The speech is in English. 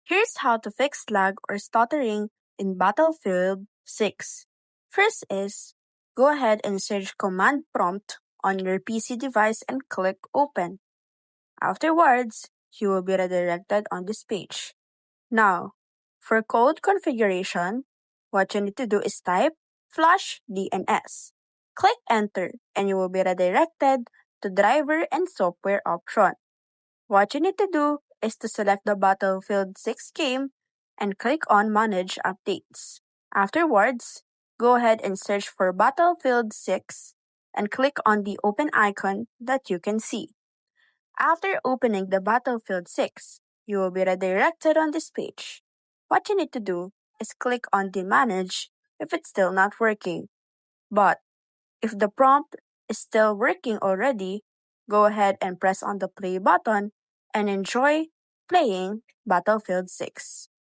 Here's how to fix lag or stuttering in Battlefield 6. First is, go ahead and search command prompt on your PC device and click open. Afterwards, you will be redirected on this page. Now, for code configuration, what you need to do is type flash DNS. Click enter and you will be redirected to driver and software option. What you need to do is to select the Battlefield 6 game and click on Manage Updates. Afterwards, go ahead and search for Battlefield 6 and click on the open icon that you can see. After opening the Battlefield 6, you will be redirected on this page. What you need to do is click on the Manage if it's still not working. But if the prompt is still working already, go ahead and press on the play button and enjoy playing Battlefield 6.